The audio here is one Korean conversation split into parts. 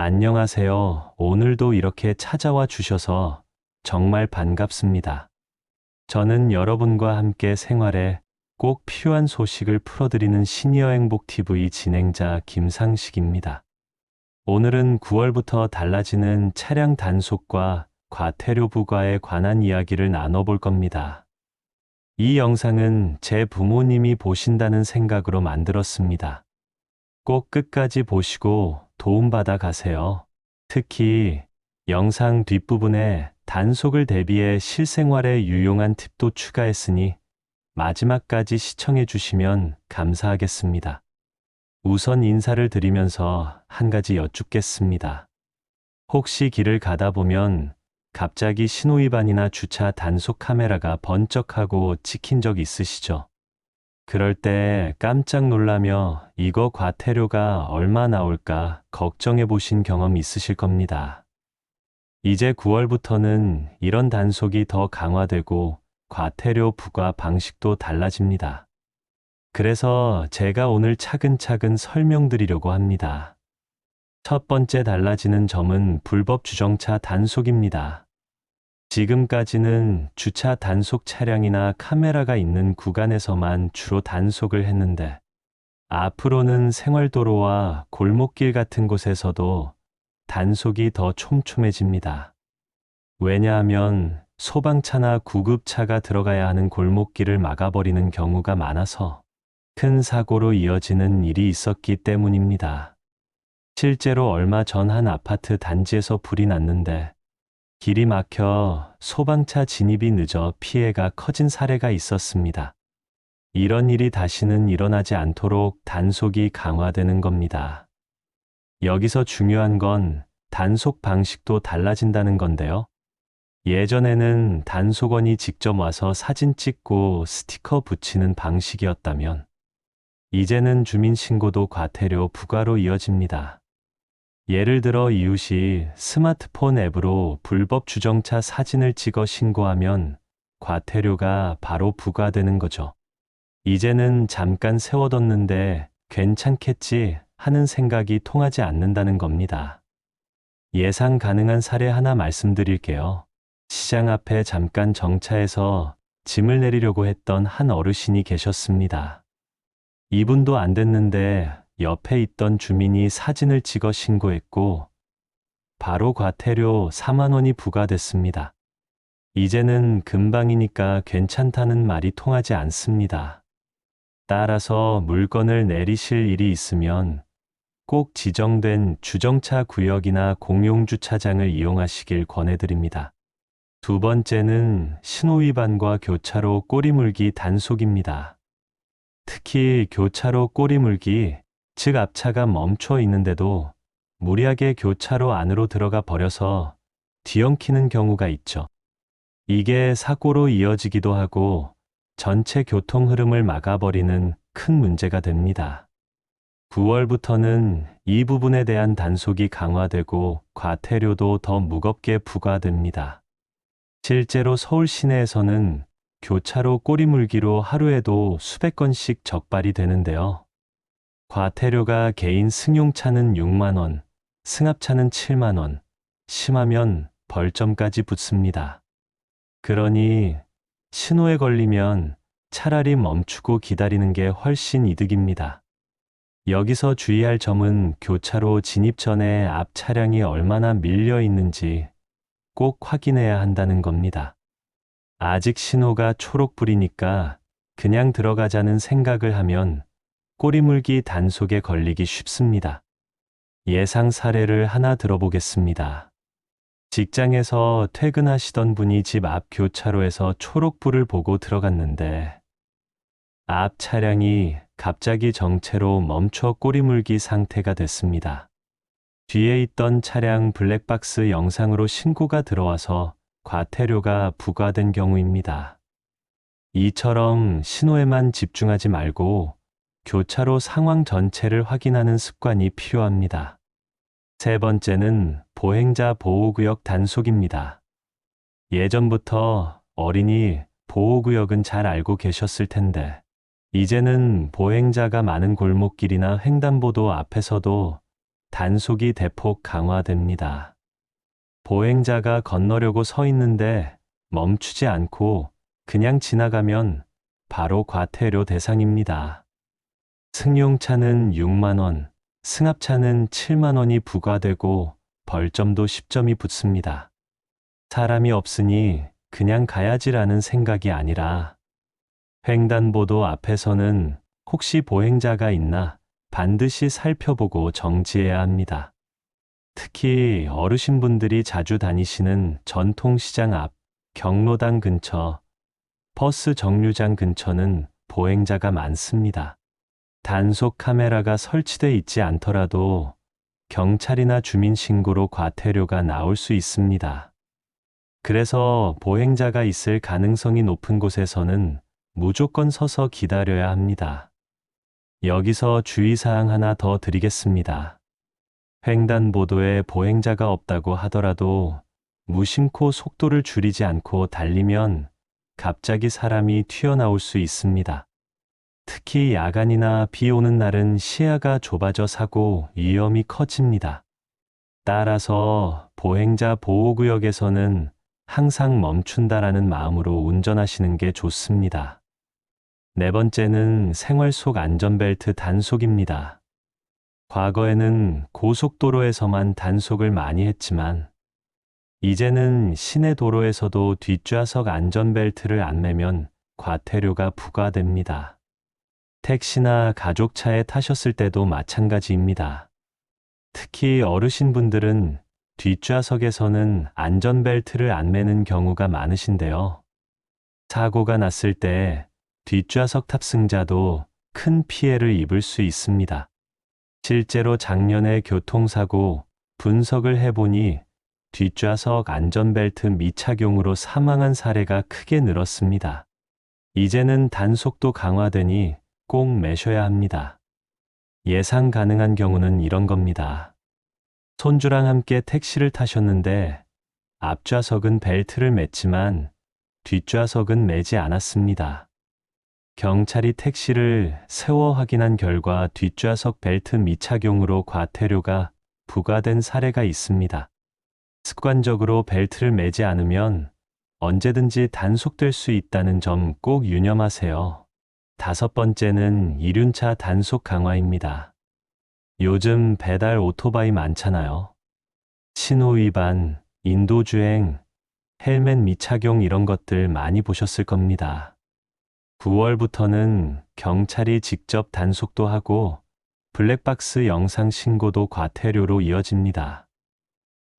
안녕하세요. 오늘도 이렇게 찾아와 주셔서 정말 반갑습니다. 저는 여러분과 함께 생활에 꼭 필요한 소식을 풀어드리는 시니어 행복 TV 진행자 김상식입니다. 오늘은 9월부터 달라지는 차량 단속과 과태료 부과에 관한 이야기를 나눠볼 겁니다. 이 영상은 제 부모님이 보신다는 생각으로 만들었습니다. 꼭 끝까지 보시고 도움받아 가세요. 특히 영상 뒷부분에 단속을 대비해 실생활에 유용한 팁도 추가했으니 마지막까지 시청해 주시면 감사하겠습니다. 우선 인사를 드리면서 한 가지 여쭙겠습니다. 혹시 길을 가다 보면 갑자기 신호위반이나 주차 단속 카메라가 번쩍하고 찍힌 적 있으시죠? 그럴 때 깜짝 놀라며 이거 과태료가 얼마 나올까 걱정해 보신 경험 있으실 겁니다. 이제 9월부터는 이런 단속이 더 강화되고 과태료 부과 방식도 달라집니다. 그래서 제가 오늘 차근차근 설명드리려고 합니다. 첫 번째 달라지는 점은 불법 주정차 단속입니다. 지금까지는 주차 단속 차량이나 카메라가 있는 구간에서만 주로 단속을 했는데, 앞으로는 생활도로와 골목길 같은 곳에서도 단속이 더 촘촘해집니다. 왜냐하면 소방차나 구급차가 들어가야 하는 골목길을 막아버리는 경우가 많아서 큰 사고로 이어지는 일이 있었기 때문입니다. 실제로 얼마 전 한 아파트 단지에서 불이 났는데 길이 막혀 소방차 진입이 늦어 피해가 커진 사례가 있었습니다. 이런 일이 다시는 일어나지 않도록 단속이 강화되는 겁니다. 여기서 중요한 건 단속 방식도 달라진다는 건데요. 예전에는 단속원이 직접 와서 사진 찍고 스티커 붙이는 방식이었다면, 이제는 주민신고도 과태료 부과로 이어집니다. 예를 들어 이웃이 스마트폰 앱으로 불법 주정차 사진을 찍어 신고하면 과태료가 바로 부과되는 거죠. 이제는 잠깐 세워뒀는데 괜찮겠지 하는 생각이 통하지 않는다는 겁니다. 예상 가능한 사례 하나 말씀드릴게요. 시장 앞에 잠깐 정차해서 짐을 내리려고 했던 한 어르신이 계셨습니다. 이분도 안 됐는데 옆에 있던 주민이 사진을 찍어 신고했고 바로 과태료 4만 원이 부과됐습니다. 이제는 금방이니까 괜찮다는 말이 통하지 않습니다. 따라서 물건을 내리실 일이 있으면 꼭 지정된 주정차 구역이나 공용주차장을 이용하시길 권해드립니다. 두 번째는 신호위반과 교차로 꼬리물기 단속입니다. 특히 교차로 꼬리물기, 즉 앞차가 멈춰 있는데도 무리하게 교차로 안으로 들어가 버려서 뒤엉키는 경우가 있죠. 이게 사고로 이어지기도 하고 전체 교통 흐름을 막아버리는 큰 문제가 됩니다. 9월부터는 이 부분에 대한 단속이 강화되고 과태료도 더 무겁게 부과됩니다. 실제로 서울 시내에서는 교차로 꼬리물기로 하루에도 수백 건씩 적발이 되는데요. 과태료가 개인 승용차는 6만 원, 승합차는 7만 원, 심하면 벌점까지 붙습니다. 그러니 신호에 걸리면 차라리 멈추고 기다리는 게 훨씬 이득입니다. 여기서 주의할 점은 교차로 진입 전에 앞 차량이 얼마나 밀려 있는지 꼭 확인해야 한다는 겁니다. 아직 신호가 초록불이니까 그냥 들어가자는 생각을 하면 꼬리물기 단속에 걸리기 쉽습니다. 예상 사례를 하나 들어보겠습니다. 직장에서 퇴근하시던 분이 집 앞 교차로에서 초록불을 보고 들어갔는데 앞 차량이 갑자기 정체로 멈춰 꼬리물기 상태가 됐습니다. 뒤에 있던 차량 블랙박스 영상으로 신고가 들어와서 과태료가 부과된 경우입니다. 이처럼 신호에만 집중하지 말고 교차로 상황 전체를 확인하는 습관이 필요합니다. 세 번째는 보행자 보호구역 단속입니다. 예전부터 어린이 보호구역은 잘 알고 계셨을 텐데, 이제는 보행자가 많은 골목길이나 횡단보도 앞에서도 단속이 대폭 강화됩니다. 보행자가 건너려고 서 있는데 멈추지 않고 그냥 지나가면 바로 과태료 대상입니다. 승용차는 6만 원, 승합차는 7만 원이 부과되고 벌점도 10점이 붙습니다. 사람이 없으니 그냥 가야지라는 생각이 아니라 횡단보도 앞에서는 혹시 보행자가 있나 반드시 살펴보고 정지해야 합니다. 특히 어르신분들이 자주 다니시는 전통시장 앞, 경로당 근처, 버스 정류장 근처는 보행자가 많습니다. 단속 카메라가 설치돼 있지 않더라도 경찰이나 주민신고로 과태료가 나올 수 있습니다. 그래서 보행자가 있을 가능성이 높은 곳에서는 무조건 서서 기다려야 합니다. 여기서 주의사항 하나 더 드리겠습니다. 횡단보도에 보행자가 없다고 하더라도 무심코 속도를 줄이지 않고 달리면 갑자기 사람이 튀어나올 수 있습니다. 특히 야간이나 비 오는 날은 시야가 좁아져 사고 위험이 커집니다. 따라서 보행자 보호구역에서는 항상 멈춘다라는 마음으로 운전하시는 게 좋습니다. 네 번째는 생활 속 안전벨트 단속입니다. 과거에는 고속도로에서만 단속을 많이 했지만 이제는 시내 도로에서도 뒷좌석 안전벨트를 안 매면 과태료가 부과됩니다. 택시나 가족차에 타셨을 때도 마찬가지입니다. 특히 어르신분들은 뒷좌석에서는 안전벨트를 안 매는 경우가 많으신데요. 사고가 났을 때 뒷좌석 탑승자도 큰 피해를 입을 수 있습니다. 실제로 작년에 교통사고 분석을 해보니 뒷좌석 안전벨트 미착용으로 사망한 사례가 크게 늘었습니다. 이제는 단속도 강화되니 꼭 매셔야 합니다. 예상 가능한 경우는 이런 겁니다. 손주랑 함께 택시를 타셨는데 앞좌석은 벨트를 맸지만 뒷좌석은 매지 않았습니다. 경찰이 택시를 세워 확인한 결과 뒷좌석 벨트 미착용으로 과태료가 부과된 사례가 있습니다. 습관적으로 벨트를 매지 않으면 언제든지 단속될 수 있다는 점 꼭 유념하세요. 다섯 번째는 이륜차 단속 강화입니다. 요즘 배달 오토바이 많잖아요. 신호 위반, 인도주행, 헬멧 미착용 이런 것들 많이 보셨을 겁니다. 9월부터는 경찰이 직접 단속도 하고 블랙박스 영상 신고도 과태료로 이어집니다.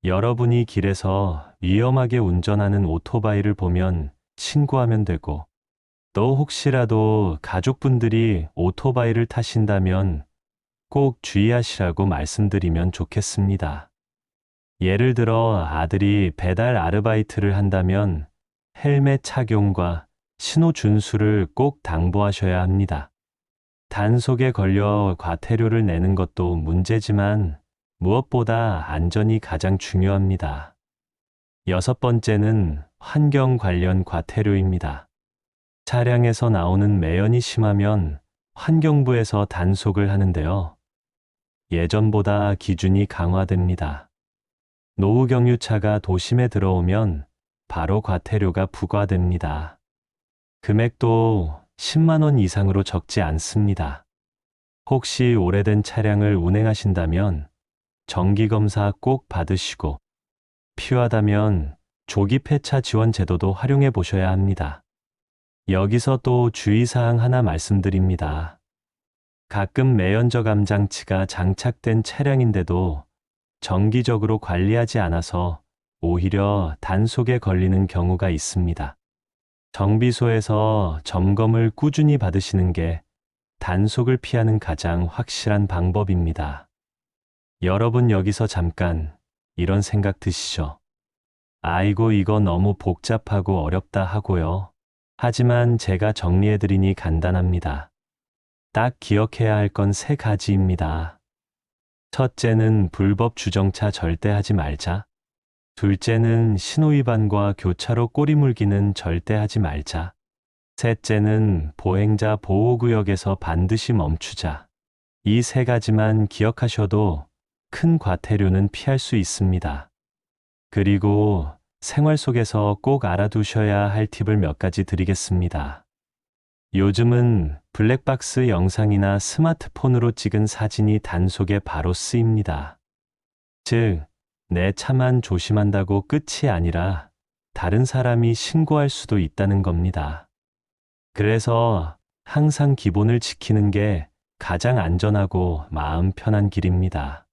여러분이 길에서 위험하게 운전하는 오토바이를 보면 신고하면 되고 또 혹시라도 가족분들이 오토바이를 타신다면 꼭 주의하시라고 말씀드리면 좋겠습니다. 예를 들어 아들이 배달 아르바이트를 한다면 헬멧 착용과 신호 준수를 꼭 당부하셔야 합니다. 단속에 걸려 과태료를 내는 것도 문제지만 무엇보다 안전이 가장 중요합니다. 여섯 번째는 환경 관련 과태료입니다. 차량에서 나오는 매연이 심하면 환경부에서 단속을 하는데요. 예전보다 기준이 강화됩니다. 노후경유차가 도심에 들어오면 바로 과태료가 부과됩니다. 금액도 10만 원 이상으로 적지 않습니다. 혹시 오래된 차량을 운행하신다면 정기검사 꼭 받으시고 필요하다면 조기 폐차 지원 제도도 활용해 보셔야 합니다. 여기서 또 주의사항 하나 말씀드립니다. 가끔 매연저감 장치가 장착된 차량인데도 정기적으로 관리하지 않아서 오히려 단속에 걸리는 경우가 있습니다. 정비소에서 점검을 꾸준히 받으시는 게 단속을 피하는 가장 확실한 방법입니다. 여러분 여기서 잠깐 이런 생각 드시죠? 아이고 이거 너무 복잡하고 어렵다 하고요. 하지만 제가 정리해드리니 간단합니다. 딱 기억해야 할 건 세 가지입니다. 첫째는 불법 주정차 절대 하지 말자. 둘째는 신호위반과 교차로 꼬리 물기는 절대 하지 말자. 셋째는 보행자 보호구역에서 반드시 멈추자. 이 세 가지만 기억하셔도 큰 과태료는 피할 수 있습니다. 그리고 생활 속에서 꼭 알아두셔야 할 팁을 몇 가지 드리겠습니다. 요즘은 블랙박스 영상이나 스마트폰으로 찍은 사진이 단속에 바로 쓰입니다. 즉, 내 차만 조심한다고 끝이 아니라 다른 사람이 신고할 수도 있다는 겁니다. 그래서 항상 기본을 지키는 게 가장 안전하고 마음 편한 길입니다.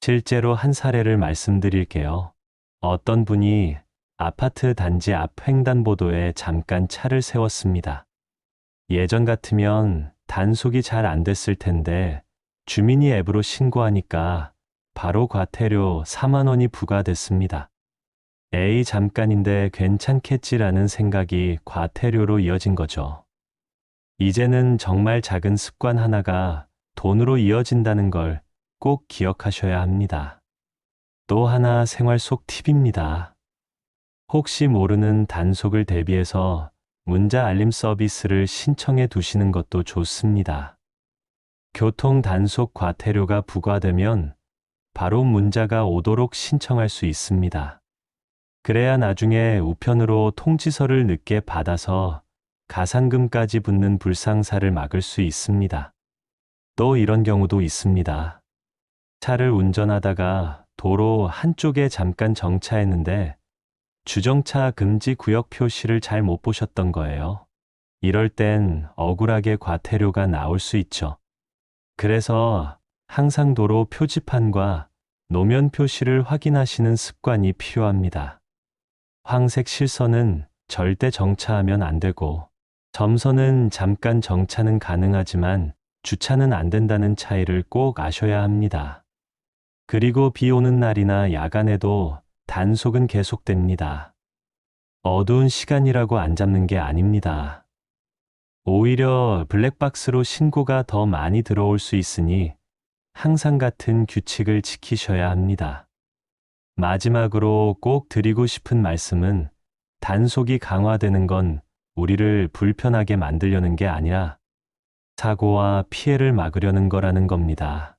실제로 한 사례를 말씀드릴게요. 어떤 분이 아파트 단지 앞 횡단보도에 잠깐 차를 세웠습니다. 예전 같으면 단속이 잘 안 됐을 텐데 주민이 앱으로 신고하니까 바로 과태료 4만 원이 부과됐습니다. 에이, 잠깐인데 괜찮겠지라는 생각이 과태료로 이어진 거죠. 이제는 정말 작은 습관 하나가 돈으로 이어진다는 걸 꼭 기억하셔야 합니다. 또 하나 생활 속 팁입니다. 혹시 모르는 단속을 대비해서 문자 알림 서비스를 신청해 두시는 것도 좋습니다. 교통 단속 과태료가 부과되면 바로 문자가 오도록 신청할 수 있습니다. 그래야 나중에 우편으로 통지서를 늦게 받아서 가산금까지 붙는 불상사를 막을 수 있습니다. 또 이런 경우도 있습니다. 차를 운전하다가 도로 한쪽에 잠깐 정차했는데 주정차 금지 구역 표시를 잘 못 보셨던 거예요. 이럴 땐 억울하게 과태료가 나올 수 있죠. 그래서 항상 도로 표지판과 노면 표시를 확인하시는 습관이 필요합니다. 황색 실선은 절대 정차하면 안 되고, 점선은 잠깐 정차는 가능하지만 주차는 안 된다는 차이를 꼭 아셔야 합니다. 그리고 비 오는 날이나 야간에도 단속은 계속됩니다. 어두운 시간이라고 안 잡는 게 아닙니다. 오히려 블랙박스로 신고가 더 많이 들어올 수 있으니 항상 같은 규칙을 지키셔야 합니다. 마지막으로 꼭 드리고 싶은 말씀은 단속이 강화되는 건 우리를 불편하게 만들려는 게 아니라 사고와 피해를 막으려는 거라는 겁니다.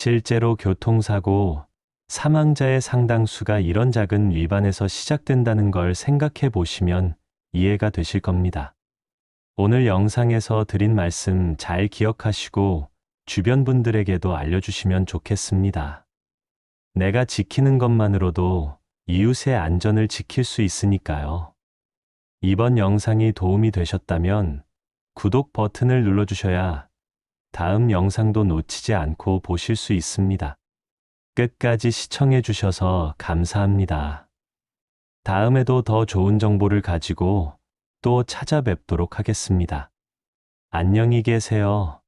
실제로 교통사고, 사망자의 상당수가 이런 작은 위반에서 시작된다는 걸 생각해 보시면 이해가 되실 겁니다. 오늘 영상에서 드린 말씀 잘 기억하시고 주변 분들에게도 알려주시면 좋겠습니다. 내가 지키는 것만으로도 이웃의 안전을 지킬 수 있으니까요. 이번 영상이 도움이 되셨다면 구독 버튼을 눌러주셔야 다음 영상도 놓치지 않고 보실 수 있습니다. 끝까지 시청해 주셔서 감사합니다. 다음에도 더 좋은 정보를 가지고 또 찾아뵙도록 하겠습니다. 안녕히 계세요.